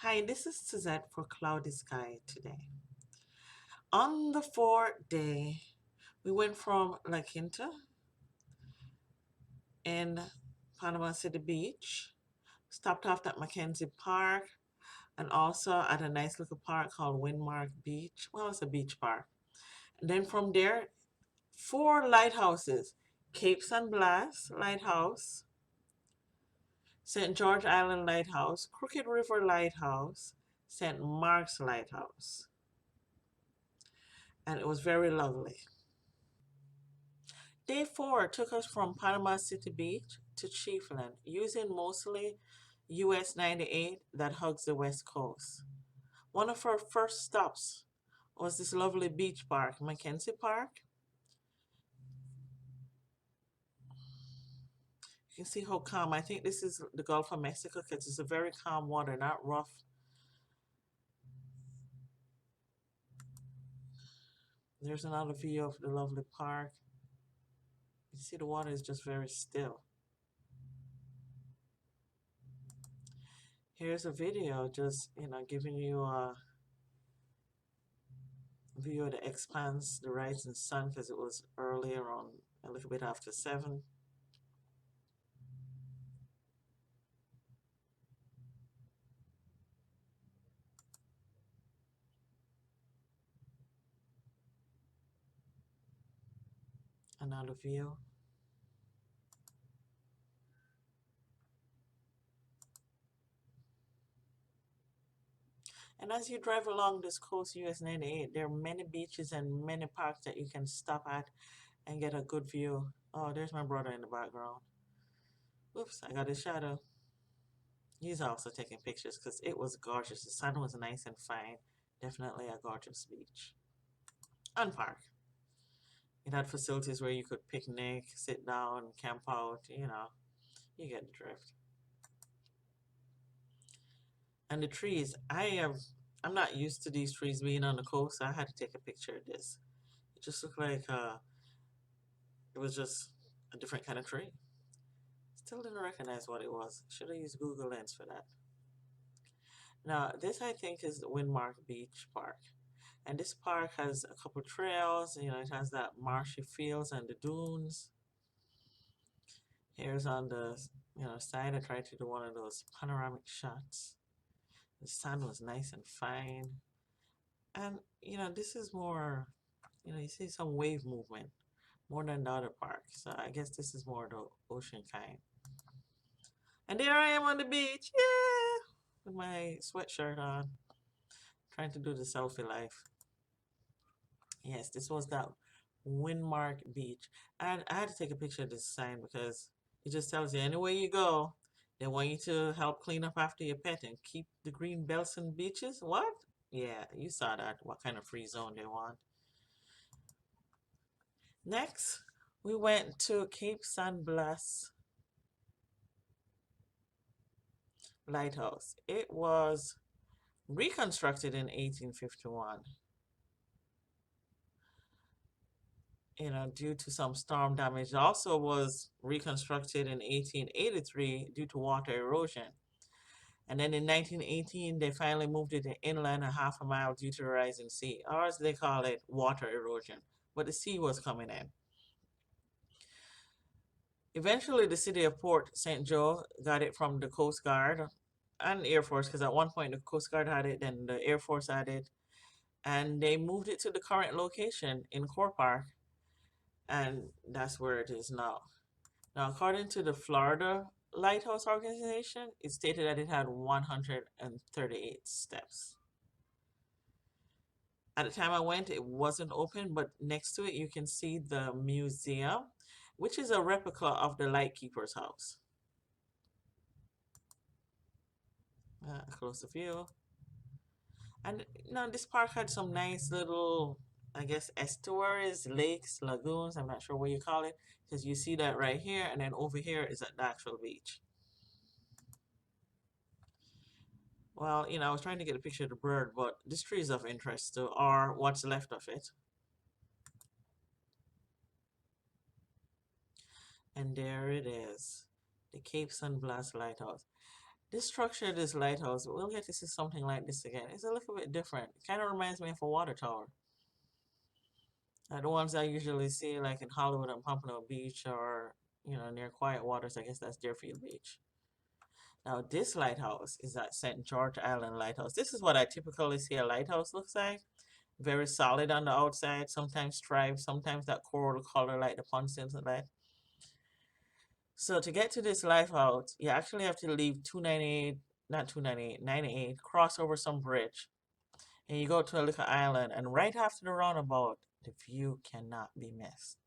Hi, this is Suzette for Cloudy Sky today. On the fourth day, we went from La Quinta in Panama City Beach, stopped off at Mackenzie Park, and also at a nice little park called Windmark Beach. Well, it's a beach park. And then from there, four lighthouses: Cape San Blas Lighthouse, St. George Island Lighthouse, Crooked River Lighthouse, St. Mark's Lighthouse. And it was very lovely. Day 4 took us from Panama City Beach to Chiefland, using mostly US 98 that hugs the west coast. One of our first stops was this lovely beach park, Mackenzie Park. You can see how calm. I think this is the Gulf of Mexico because it's a very calm water, not rough. There's another view of the lovely park. You see the water is just very still. Here's a video just, giving you a view of the expanse, the rising sun, because it was earlier on, a little bit after 7. Another view. And as you drive along this coast US 98, there are many beaches and many parks that you can stop at and get a good view. Oh, there's my brother in the background. Oops, I got his shadow. He's also taking pictures because it was gorgeous. The sun was nice and fine. Definitely a gorgeous beach. And park. It had facilities where you could picnic, sit down, camp out, you get the drift. And the trees, I'm not used to these trees being on the coast, so I had to take a picture of this. It just looked like it was just a different kind of tree. Still didn't recognize what it was. Should have used Google Lens for that. Now, this I think is the Windmark Beach Park. And this park has a couple trails, it has that marshy fields and the dunes. Here's on the side, I tried to do one of those panoramic shots. The sun was nice and fine. And this is more, you see some wave movement more than the other park. So I guess this is more the ocean kind. And there I am on the beach, yeah, with my sweatshirt on, trying to do the selfie life. Yes, this was that Windmark Beach. And I had to take a picture of this sign because it just tells you anywhere you go, they want you to help clean up after your pet and keep the green belts and beaches. What? Yeah, you saw that, what kind of free zone they want. Next, we went to Cape San Blas Lighthouse. It was reconstructed in 1851, due to some storm damage. It also was reconstructed in 1883 due to water erosion. And then in 1918, they finally moved it inland a half a mile due to the rising sea, or as they call it, water erosion. But the sea was coming in. Eventually, the city of Port St. Joe got it from the Coast Guard and Air Force, because at one point the Coast Guard had it, then the Air Force had it, and they moved it to the current location in Core Park, and that's where it is now. Now, according to the Florida Lighthouse Organization, it stated that it had 138 steps. At the time I went, it wasn't open, but next to it, you can see the museum, which is a replica of the Lightkeeper's house. A closer view. And this park had some nice little, I guess, estuaries, lakes, lagoons. I'm not sure what you call it, because you see that right here, and then over here is at the actual beach. Well, I was trying to get a picture of the bird, but this tree is of interest too, or what's left of it. And there it is, the Cape San Blas Lighthouse. This structure, this lighthouse, we'll get to see something like this again. It's a little bit different. It kind of reminds me of a water tower. Like the ones I usually see like in Hollywood and Pompano Beach or, near quiet waters. I guess that's Deerfield Beach. Now, this lighthouse is at St. George Island Lighthouse. This is what I typically see a lighthouse looks like. Very solid on the outside, sometimes striped, sometimes that coral color like the Ponce's and that. So to get to this lighthouse, you actually have to leave 298, not 298, 98, cross over some bridge, and you go to a little island, and right after the roundabout, the view cannot be missed.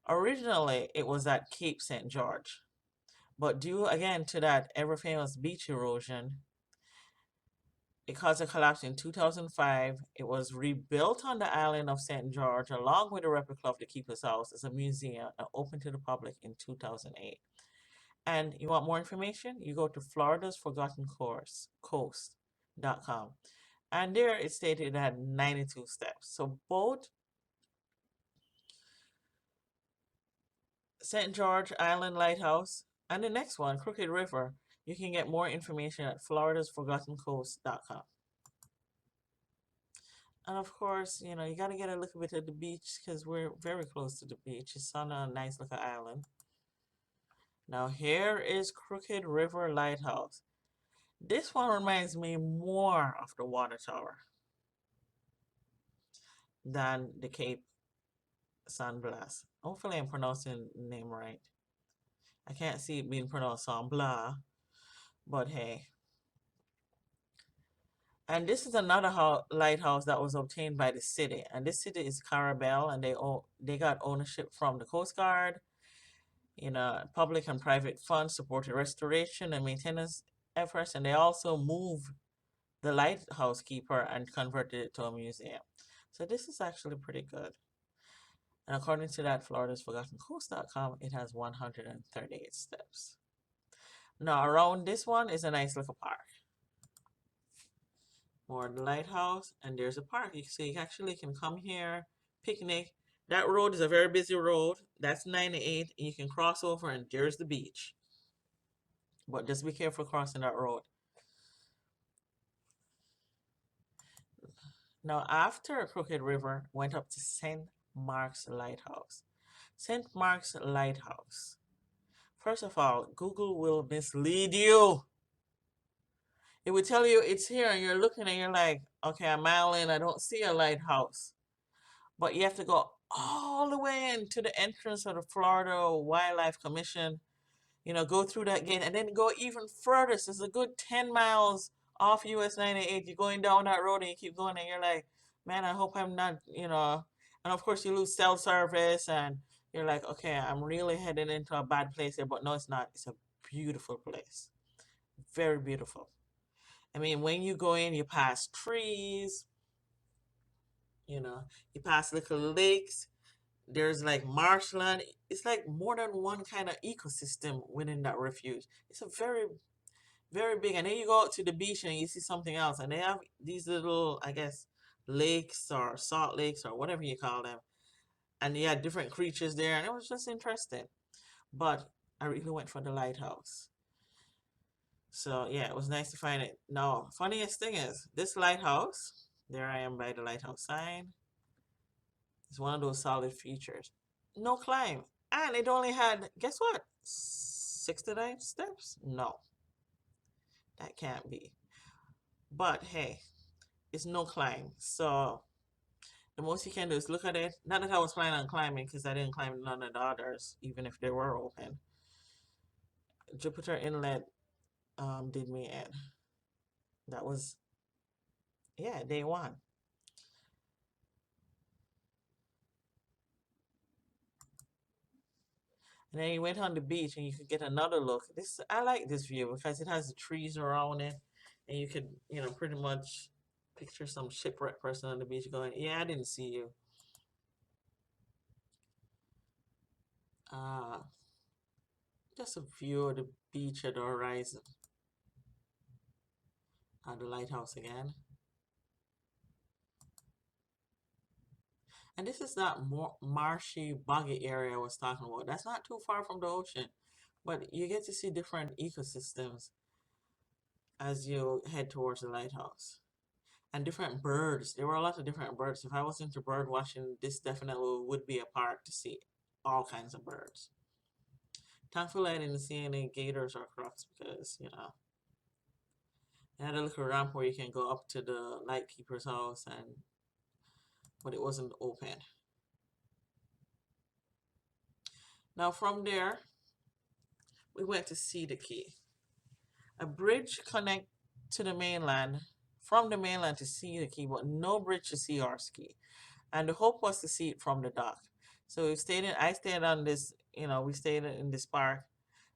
Originally, it was at Cape St. George, but due again to that ever famous beach erosion, it caused a collapse in 2005. It was rebuilt on the island of St. George along with a replica of the Keeper's House as a museum and opened to the public in 2008. And you want more information? You go to Florida's Forgotten Coast.com. And there it stated it had 92 steps. So both St. George Island Lighthouse and the next one, Crooked River, you can get more information at floridasforgottencoast.com. And of course, you got to get a little bit of the beach because we're very close to the beach. It's on a nice little island. Now, here is Crooked River Lighthouse. This one reminds me more of the water tower than the Cape San Blas. Hopefully, I'm pronouncing the name right. I can't see it being pronounced San Blas, but hey. And this is another lighthouse that was obtained by the city. And this city is Carabel, and they got ownership from the Coast Guard. Public and private funds supported restoration and maintenance efforts, and they also moved the lighthouse keeper and converted it to a museum. So this is actually pretty good. And according to that Florida's Forgotten Coast.com, it has 138 steps. Now around this one is a nice little park. More the lighthouse, and there's a park. So you actually can come here, picnic. That road is a very busy road. That's 98, and you can cross over, and there's the beach. But just be careful crossing that road. Now, after Crooked River, went up to St. Mark's Lighthouse. St. Mark's Lighthouse. First of all, Google will mislead you. It will tell you it's here, and you're looking, and you're like, okay, a mile in, I don't see a lighthouse. But you have to go all the way into the entrance of the Florida Wildlife Commission, go through that gate and then go even further. So it's a good 10 miles off US 98. You're going down that road and you keep going and you're like, man, I hope I'm not, and of course you lose cell service and you're like, okay, I'm really heading into a bad place here, but no, it's not. It's a beautiful place. Very beautiful. I mean, when you go in, you pass trees, you pass little lakes. There's like marshland. It's like more than one kind of ecosystem within that refuge. It's a very, very big. And then you go out to the beach and you see something else. And they have these little, I guess, lakes or salt lakes or whatever you call them. And you had different creatures there. And it was just interesting. But I really went for the lighthouse. So yeah, it was nice to find it. Now, funniest thing is this lighthouse, there I am by the lighthouse sign. It's one of those solid features. No climb. And it only had, guess what? 69 steps? No, that can't be. But hey, it's no climb. So the most you can do is look at it. Not that I was planning on climbing because I didn't climb none of the others, even if they were open. Jupiter Inlet did me in. That was, yeah, day one. And then you went on the beach and you could get another look. I like this view because it has the trees around it, and you could, pretty much picture some shipwrecked person on the beach going, "Yeah, I didn't see you." Uh, just a view of the beach at the horizon. The lighthouse again. And this is that more marshy, boggy area I was talking about. That's not too far from the ocean, but you get to see different ecosystems. as you head towards the lighthouse. And different birds. There were a lot of different birds. If I was into bird watching, this definitely would be a park to see all kinds of birds. Thankfully, I didn't see any gators or crocs because, they had a little ramp where you can go up to the lightkeeper's house, but it wasn't open. Now from there, we went to Cedar Key. A bridge connect to the mainland, from the mainland to Cedar Key, but no bridge to Cedar Key. And the hope was to see it from the dock. So I stayed on this, we stayed in this park,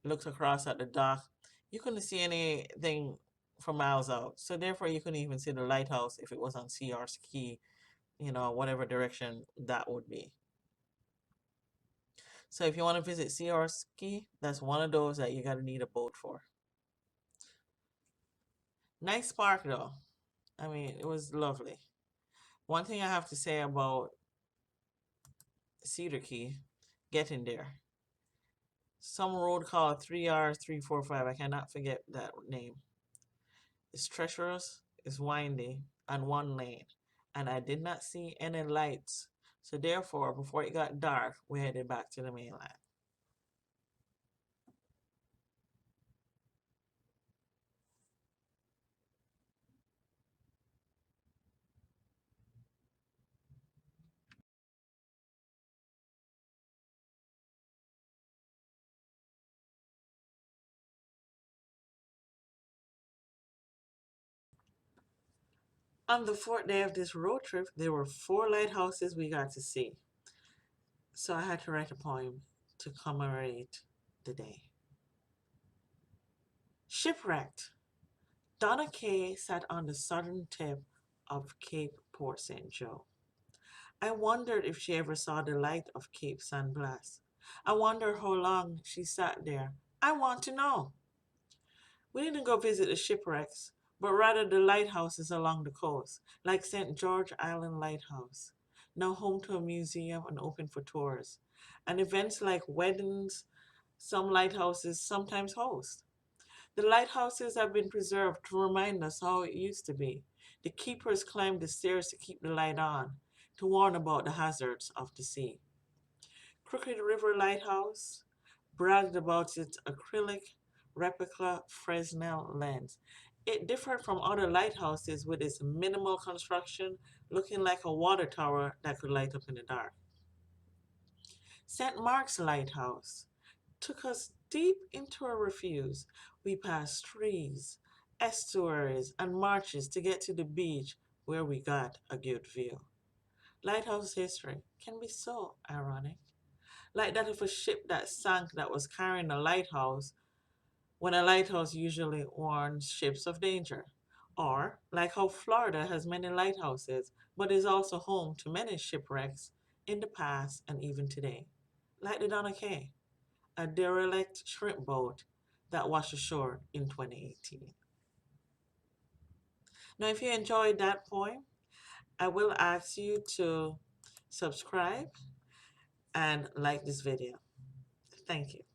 looked across at the dock. You couldn't see anything for miles out. So therefore you couldn't even see the lighthouse if it was on Cedar Key, whatever direction that would be. So if you want to visit Cedar Key, that's one of those that you gotta need a boat for. Nice park though. I mean, it was lovely. One thing I have to say about Cedar Key, getting there. Some road called 3R345. I cannot forget that name. It's treacherous, it's windy, and one lane. And I did not see any lights. So therefore, before it got dark, we headed back to the mainland. On the fourth day of this road trip, there were 4 lighthouses we got to see. So I had to write a poem to commemorate the day. Shipwrecked. Donna Kay sat on the southern tip of Cape Port St. Joe. I wondered if she ever saw the light of Cape San Blas. I wonder how long she sat there. I want to know. We didn't go visit the shipwrecks, but rather the lighthouses along the coast, like St. George Island Lighthouse, now home to a museum and open for tours, and events like weddings some lighthouses sometimes host. The lighthouses have been preserved to remind us how it used to be. The keepers climbed the stairs to keep the light on, to warn about the hazards of the sea. Crooked River Lighthouse bragged about its acrylic replica Fresnel lens. It differed from other lighthouses with its minimal construction, looking like a water tower that could light up in the dark. St. Mark's Lighthouse took us deep into a refuge. We passed trees, estuaries, and marshes to get to the beach where we got a good view. Lighthouse history can be so ironic. Like that of a ship that sank that was carrying a lighthouse when a lighthouse usually warns ships of danger. Or like how Florida has many lighthouses but is also home to many shipwrecks in the past and even today. Like the Donna Kay, a derelict shrimp boat that washed ashore in 2018. Now, if you enjoyed that poem, I will ask you to subscribe and like this video. Thank you.